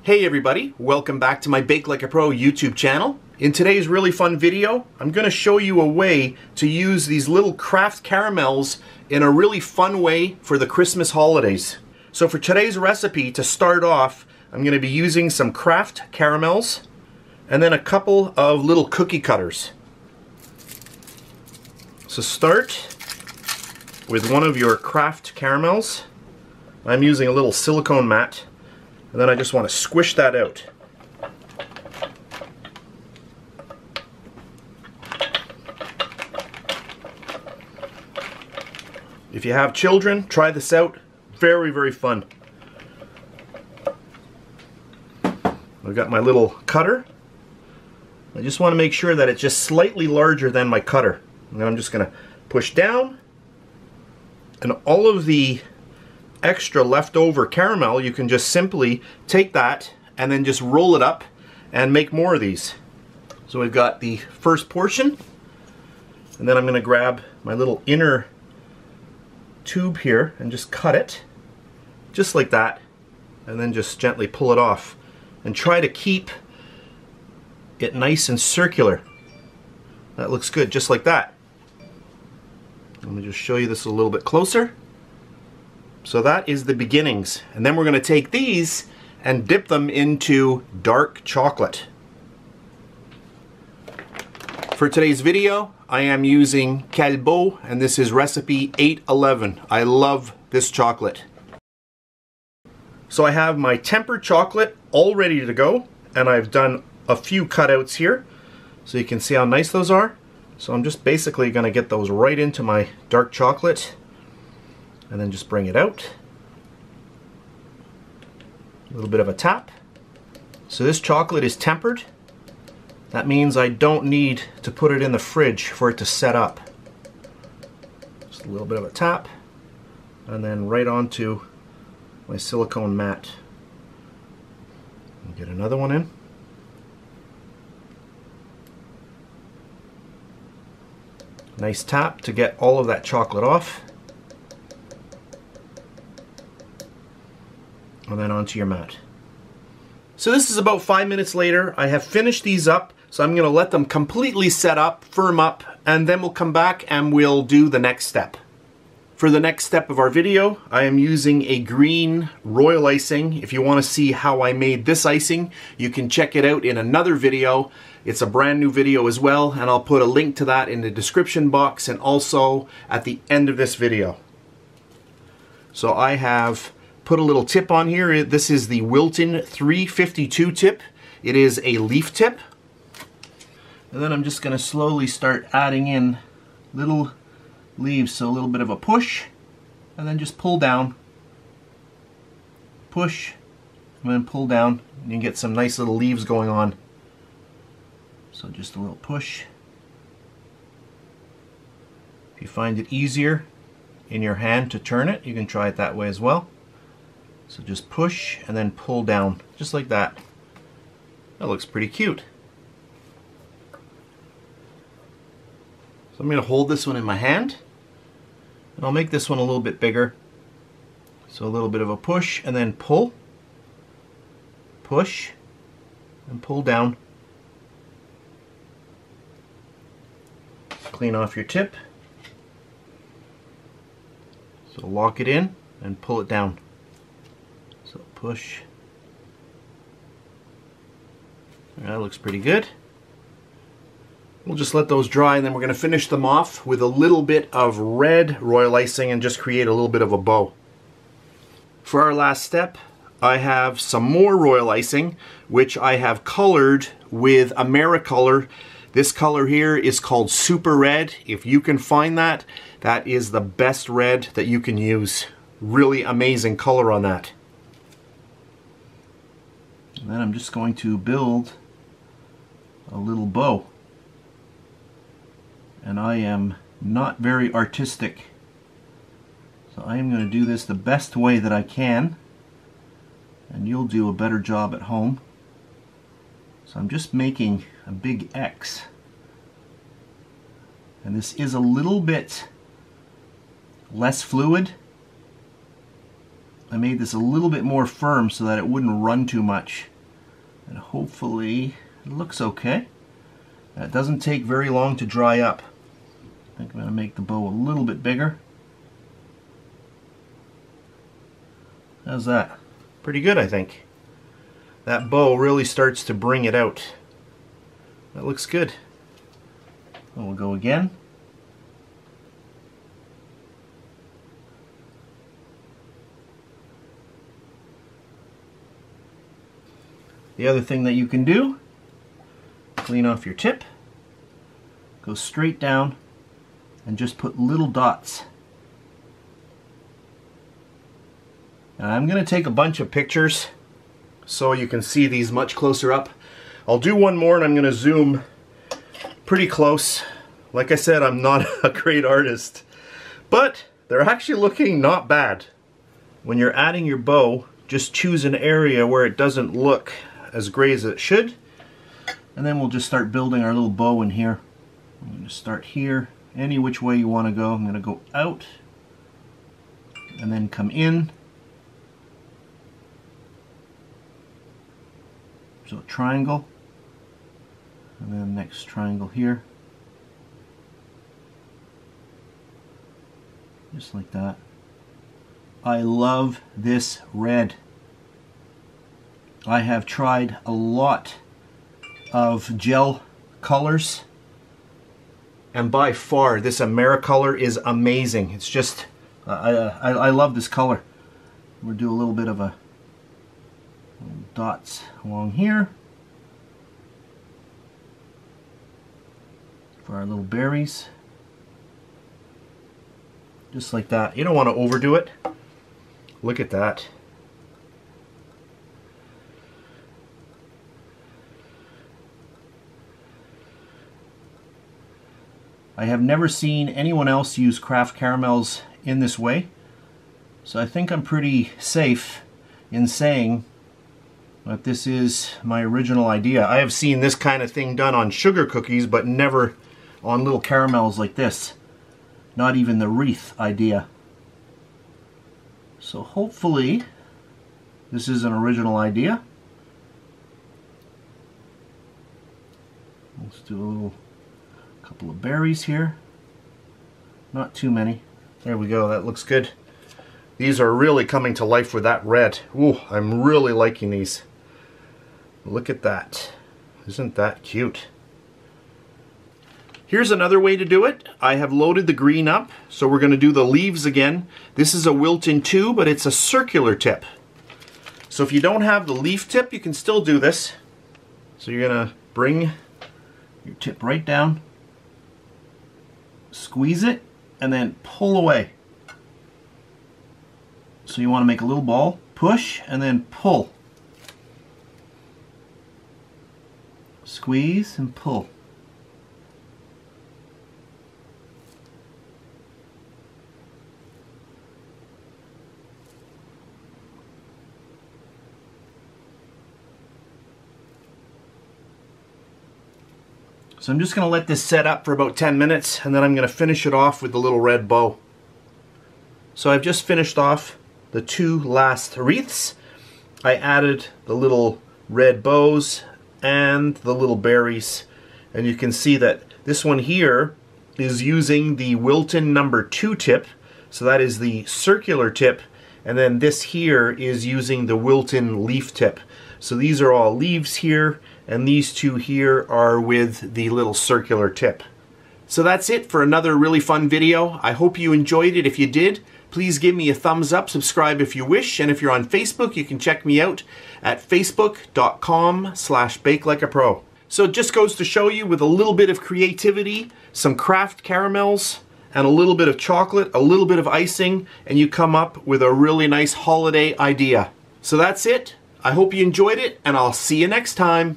Hey everybody, welcome back to my BakeLikeAPro YouTube channel. In today's really fun video, I'm going to show you a way to use these little Kraft caramels in a really fun way for the Christmas holidays. So for today's recipe, to start off, I'm going to be using some Kraft caramels and then a couple of little cookie cutters. So start with one of your Kraft caramels. I'm using a little silicone mat. And then I just want to squish that out. If you have children, try this out. Very, very fun. I've got my little cutter. I just want to make sure that it's just slightly larger than my cutter. And then I'm just going to push down. And all of the extra leftover caramel, you can just simply take that and then just roll it up and make more of these. So we've got the first portion, and then I'm going to grab my little inner tube here and just cut it just like that, and then just gently pull it off and try to keep it nice and circular. That looks good, just like that. Let me just show you this a little bit closer. So that is the beginnings, and then we're going to take these and dip them into dark chocolate. For today's video, I am using Calbo, and this is recipe 811. I love this chocolate. So I have my tempered chocolate all ready to go, and I've done a few cutouts here so you can see how nice those are. So I'm just basically going to get those right into my dark chocolate and then just bring it out. A little bit of a tap. So this chocolate is tempered. That means I don't need to put it in the fridge for it to set up. Just a little bit of a tap, and then right onto my silicone mat. Get another one in. Nice tap to get all of that chocolate off. And then onto your mat. So this is about 5 minutes later. I have finished these up, so I'm going to let them completely set up, firm up, and then we'll come back and we'll do the next step. For the next step of our video, I am using a green royal icing. If you want to see how I made this icing, you can check it out in another video. It's a brand new video as well, and I'll put a link to that in the description box and also at the end of this video. So I have put a little tip on here. This is the Wilton 352 tip. It is a leaf tip. And then I'm just going to slowly start adding in little leaves. So a little bit of a push, and then just pull down. Push, and then pull down. And you can get some nice little leaves going on. So just a little push. If you find it easier in your hand to turn it, you can try it that way as well. So just push and then pull down, just like that. That looks pretty cute. So I'm going to hold this one in my hand, and I'll make this one a little bit bigger. So a little bit of a push and then pull. Push and pull down. Clean off your tip. So lock it in and pull it down. So push. That looks pretty good. We'll just let those dry, and then we're going to finish them off with a little bit of red royal icing and just create a little bit of a bow. For our last step, I have some more royal icing, which I have colored with Americolor. This color here is called Super Red. If you can find that, that is the best red that you can use. Really amazing color on that. And then I'm just going to build a little bow. And I am not very artistic, so I am going to do this the best way that I can, and you'll do a better job at home. So I'm just making a big X, and this is a little bit less fluid. I made this a little bit more firm so that it wouldn't run too much. And hopefully it looks okay. That doesn't take very long to dry up. I think I'm going to make the bow a little bit bigger. How's that? Pretty good, I think. That bow really starts to bring it out. That looks good. And we'll go again. The other thing that you can do, clean off your tip, go straight down and just put little dots. And I'm going to take a bunch of pictures so you can see these much closer up. I'll do one more and I'm going to zoom pretty close. Like I said, I'm not a great artist, but they're actually looking not bad. When you're adding your bow, just choose an area where it doesn't look as gray as it should, and then we'll just start building our little bow in here. I'm going to start here, any which way you want to go. I'm going to go out and then come in. So triangle, and then next triangle here, just like that. I love this red. I have tried a lot of gel colors, and by far this Americolor is amazing. It's just, I love this color. We'll do a little bit of a dots along here for our little berries. Just like that. You don't want to overdo it. Look at that. I have never seen anyone else use Kraft caramels in this way, so I think I'm pretty safe in saying that this is my original idea. I have seen this kind of thing done on sugar cookies, but never on little caramels like this. Not even the wreath idea. So hopefully this is an original idea. Let's do a little couple of berries here. Not too many. There we go, that looks good. These are really coming to life with that red. Ooh, I'm really liking these. Look at that. Isn't that cute? Here's another way to do it. I have loaded the green up, so we're going to do the leaves again. This is a Wilton 2, but it's a circular tip. So if you don't have the leaf tip, you can still do this. So you're going to bring your tip right down, squeeze it, and then pull away. So you want to make a little ball, push, and then pull. Squeeze and pull. So I'm just going to let this set up for about 10 minutes, and then I'm going to finish it off with the little red bow. So I've just finished off the two last wreaths. I added the little red bows and the little berries, and you can see that this one here is using the Wilton number 2 tip, so that is the circular tip, and then this here is using the Wilton leaf tip. So these are all leaves here, and these two here are with the little circular tip. So that's it for another really fun video. I hope you enjoyed it. If you did, please give me a thumbs up, subscribe if you wish, and if you're on Facebook, you can check me out at facebook.com/BakeLikeAPro. So it just goes to show you, with a little bit of creativity, some Kraft caramels, and a little bit of chocolate, a little bit of icing, and you come up with a really nice holiday idea. So that's it. I hope you enjoyed it, and I'll see you next time.